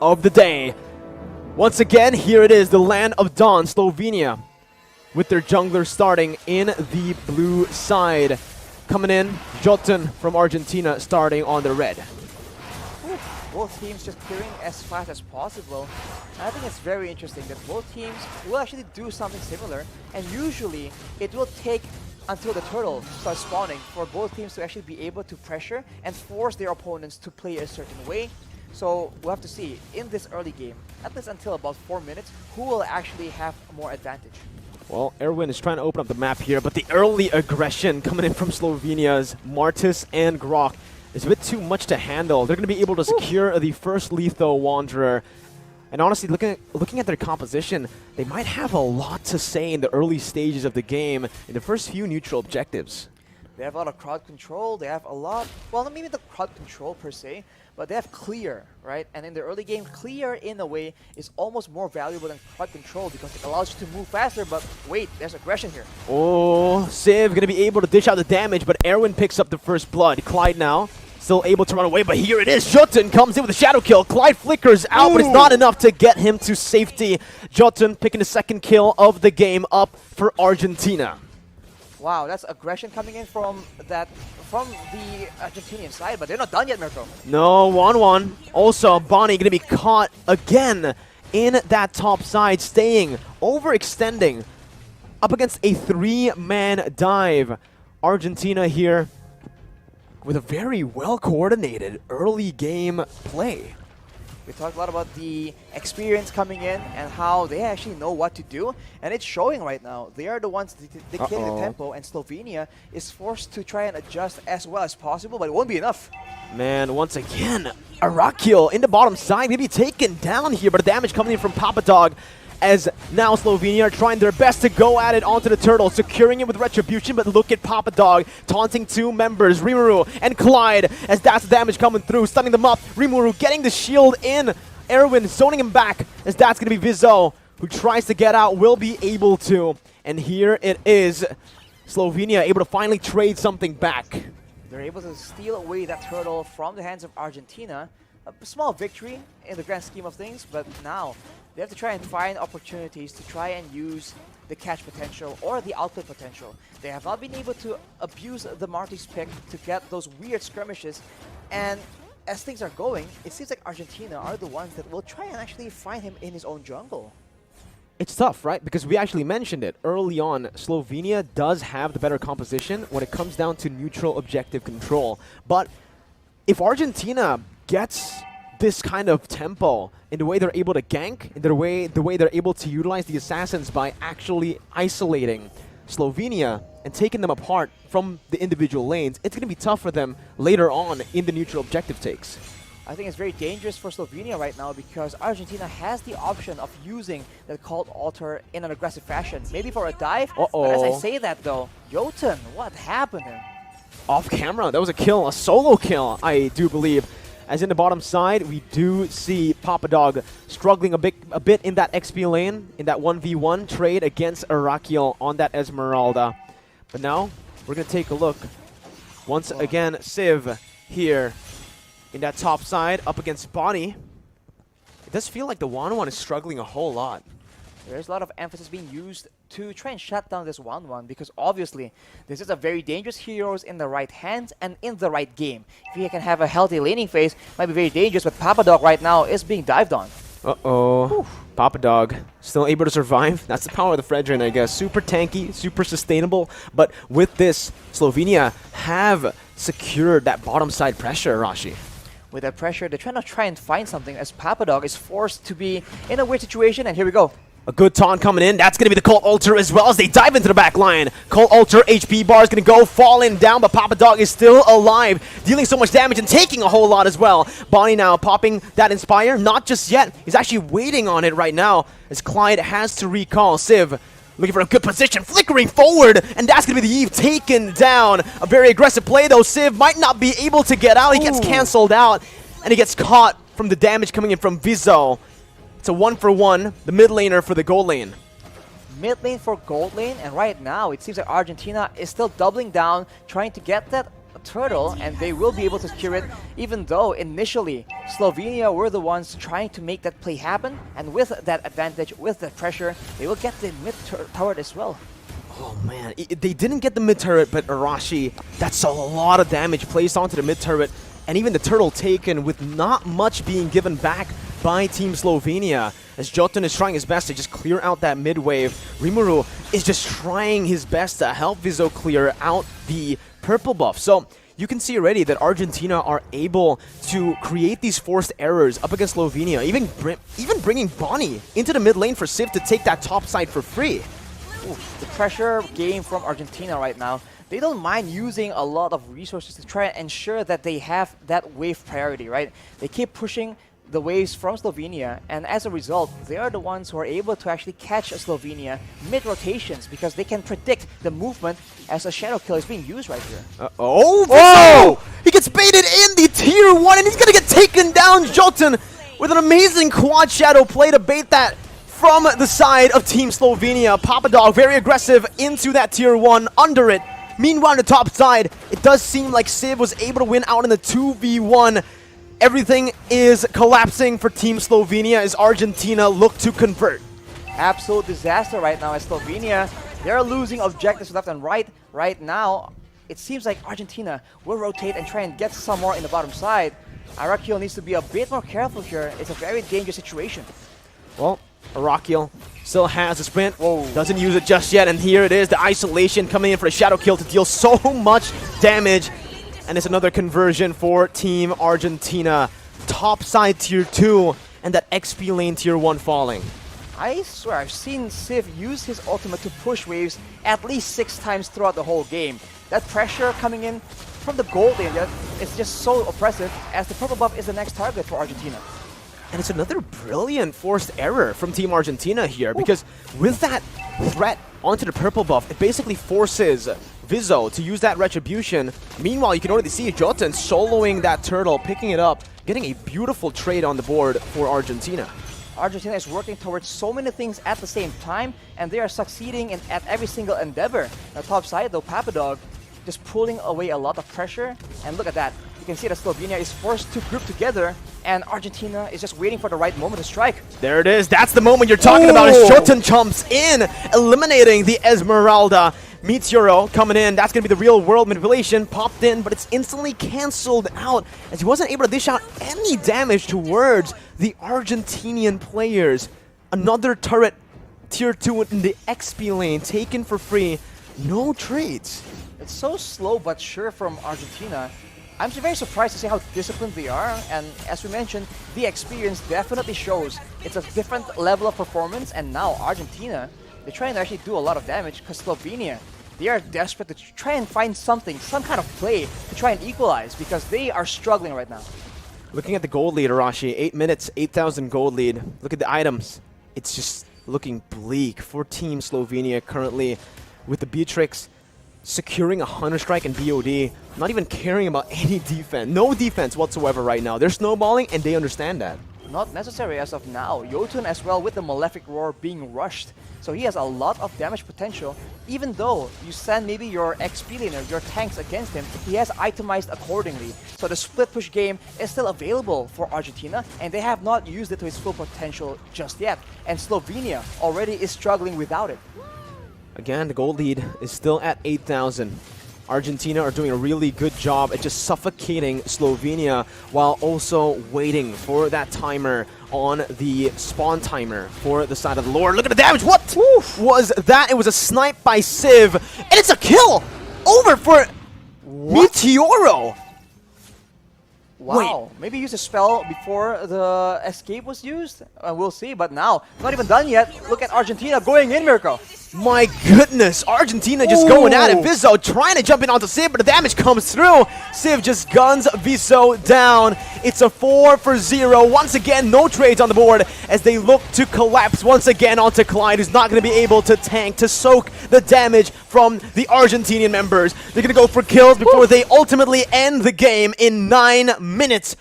of the day. Once again, here it is, the land of dawn, Slovenia, with their jungler starting in the blue side. Coming in, Jotun from Argentina starting on the red. Both teams just clearing as fast as possible. And I think it's very interesting that both teams will actually do something similar, and usually it will take until the turtle starts spawning for both teams to actually be able to pressure and force their opponents to play a certain way. So we'll have to see in this early game, at least until about 4 minutes, who will actually have more advantage. Well, Erwin is trying to open up the map here, but the early aggression coming in from Slovenia's Martis and Grok is a bit too much to handle. They're going to be able to secure the first lethal Wanderer. And honestly, looking at their composition, they might have a lot to say in the early stages of the game in the first few neutral objectives. They have a lot of crowd control, they have a lot, well, not maybe the crowd control per se, but they have clear, right? And in the early game, clear in a way is almost more valuable than crowd control because it allows you to move faster, but wait, there's aggression here. Oh, Civ going to be able to dish out the damage, but Erwin picks up the first blood. Clyde now still able to run away, but here it is. Jotun comes in with a shadow kill. Clyde flickers out, but it's not enough to get him to safety. Jotun picking the second kill of the game up for Argentina. Wow, that's aggression coming in from the Argentinian side, but they're not done yet, Mirko. No, 1-1. Also, Bonnie going to be caught again in that top side, staying, overextending, up against a 3-man dive. Argentina here with a very well-coordinated early game play. We talked a lot about the experience coming in and how they actually know what to do, and it's showing right now. They are the ones dictating the tempo, and Slovenia is forced to try and adjust as well as possible, but it won't be enough. Man, once again, Arakil in the bottom side, maybe taken down here, but the damage coming in from Papadog, as now Slovenia are trying their best to go at it onto the turtle, securing it with Retribution, but look at Papadog taunting two members, Rimuru and Clyde, as that's the damage coming through, stunning them up. Rimuru getting the shield in, Erwin zoning him back, as that's going to be Vizo, who tries to get out, will be able to. And here it is, Slovenia able to finally trade something back. They're able to steal away that turtle from the hands of Argentina. A small victory in the grand scheme of things, but now they have to try and find opportunities to try and use the catch potential or the output potential. They have not been able to abuse the Marty's pick to get those weird skirmishes, and as things are going, it seems like Argentina are the ones that will try and actually find him in his own jungle. It's tough, right? Because we actually mentioned it early on. Slovenia does have the better composition when it comes down to neutral objective control. But if Argentina gets this kind of tempo in the way they're able to gank, in the way they're able to utilize the assassins by actually isolating Slovenia and taking them apart from the individual lanes, it's going to be tough for them later on in the neutral objective takes. I think it's very dangerous for Slovenia right now because Argentina has the option of using the Cult Altar in an aggressive fashion. Maybe for a dive, but as I say that though, Jotun, what happened there? Off camera, that was a kill, a solo kill, I do believe. As in the bottom side, we do see Papadog struggling a bit in that XP lane, in that 1v1 trade against Arakiel on that Esmeralda. But now, we're going to take a look. Once again, Civ here in that top side, up against Bonnie. It does feel like the 1-1 is struggling a whole lot. There's a lot of emphasis being used to try and shut down this 1-1 because obviously this is a very dangerous heroes in the right hands and in the right game. If he can have a healthy laning phase, it might be very dangerous, but Papadog right now is being dived on. Uh-oh. Papadog still able to survive. That's the power of the Fredrin, I guess. Super tanky, super sustainable, but with this, Slovenia have secured that bottom side pressure, Rashi. With that pressure, they're trying to find something as Papadog is forced to be in a weird situation, and here we go. A good taunt coming in. That's going to be the Cult Altar as well as they dive into the back line. Cult Altar HP bar is going to go falling down, but Papadog is still alive, dealing so much damage and taking a whole lot as well. Bonnie now popping that Inspire. Not just yet. He's actually waiting on it right now as Clyde has to recall. Civ looking for a good position, flickering forward, and that's going to be the Eve taken down. A very aggressive play though. Civ might not be able to get out. He gets cancelled out, and he gets caught from the damage coming in from Vizo. It's a 1-for-1, the mid laner for the gold lane. Mid lane for gold lane, and right now it seems like Argentina is still doubling down, trying to get that turtle, and they will be able to secure it, even though initially Slovenia were the ones trying to make that play happen, and with that advantage, with the pressure, they will get the mid turret as well. Oh man, they didn't get the mid turret, but Arashi, that's a lot of damage placed onto the mid turret, and even the turtle taken with not much being given back by Team Slovenia, as Jotun is trying his best to just clear out that mid wave. Rimuru is just trying his best to help Viso clear out the purple buff. So you can see already that Argentina are able to create these forced errors up against Slovenia, even bringing Bonnie into the mid lane for Civ to take that top side for free. Ooh, the pressure game from Argentina right now, they don't mind using a lot of resources to try and ensure that they have that wave priority, right? They keep pushing the waves from Slovenia, and as a result, they are the ones who are able to actually catch Slovenia mid-rotations because they can predict the movement as a shadow kill is being used right here. Oh! He gets baited in the tier 1, and he's gonna get taken down. Jotun with an amazing quad shadow play to bait that from the side of Team Slovenia. Papadog very aggressive into that tier 1, under it. Meanwhile, on the top side, it does seem like Civ was able to win out in the 2v1. Everything is collapsing for Team Slovenia as Argentina look to convert. Absolute disaster right now as Slovenia, they're losing objectives left and right. Right now, it seems like Argentina will rotate and try and get some more in the bottom side. Arakiel needs to be a bit more careful here. It's a very dangerous situation. Well, Arakiel still has a sprint. Whoa. Doesn't use it just yet, and here it is, the isolation coming in for a shadow kill to deal so much damage. And it's another conversion for Team Argentina. Top side tier 2 and that XP lane tier 1 falling. I swear, I've seen Civ use his ultimate to push waves at least 6 times throughout the whole game. That pressure coming in from the gold lane, it's just so oppressive as the purple buff is the next target for Argentina. And it's another brilliant forced error from Team Argentina here, because with that threat onto the purple buff, it basically forces Viso to use that retribution. Meanwhile, you can already see Jotun soloing that turtle, picking it up, getting a beautiful trade on the board for Argentina. Argentina is working towards so many things at the same time, and they are succeeding at every single endeavor. Now, top side though, Papadog just pulling away a lot of pressure, and look at that. You can see that Slovenia is forced to group together, and Argentina is just waiting for the right moment to strike. There it is. That's the moment you're talking about as Jotun jumps in, eliminating the Esmeralda. Meteoro coming in. That's going to be the real world manipulation. Popped in, but it's instantly cancelled out as he wasn't able to dish out any damage towards the Argentinian players. Another turret, tier 2 in the XP lane, taken for free. No trades. It's so slow but sure from Argentina. I'm very surprised to see how disciplined they are, and as we mentioned, the experience definitely shows it's a different level of performance, and now Argentina, they're trying to actually do a lot of damage because Slovenia, they are desperate to try and find something, some kind of play to try and equalize because they are struggling right now. Looking at the gold lead, Arashi, 8 minutes, 8,000 gold lead. Look at the items. It's just looking bleak for Team Slovenia currently with the Beatrix securing a Hunter Strike and BOD, not even caring about any defense. No defense whatsoever right now. They're snowballing and they understand that. Not necessary as of now. Jotun as well with the Malefic Roar being rushed. So he has a lot of damage potential. Even though you send maybe your XP laner, your tanks against him, he has itemized accordingly. So the split push game is still available for Argentina, and they have not used it to its full potential just yet. And Slovenia already is struggling without it. Again, the gold lead is still at 8,000. Argentina are doing a really good job at just suffocating Slovenia while also waiting for that timer on the spawn timer for the side of the Lord. Look at the damage! What was that? It was a snipe by Civ, and it's a kill over for Meteoro! Wow, maybe use a spell before the escape was used? We'll see, but now, not even done yet. Look at Argentina going in, Mirko. My goodness, Argentina just going at it. Viso trying to jump in onto Civ, but the damage comes through. Civ just guns Viso down. It's a 4-0. Once again, no trades on the board as they look to collapse once again onto Clyde, who's not going to be able to tank, to soak the damage from the Argentinian members. They're going to go for kills before they ultimately end the game in 9 minutes.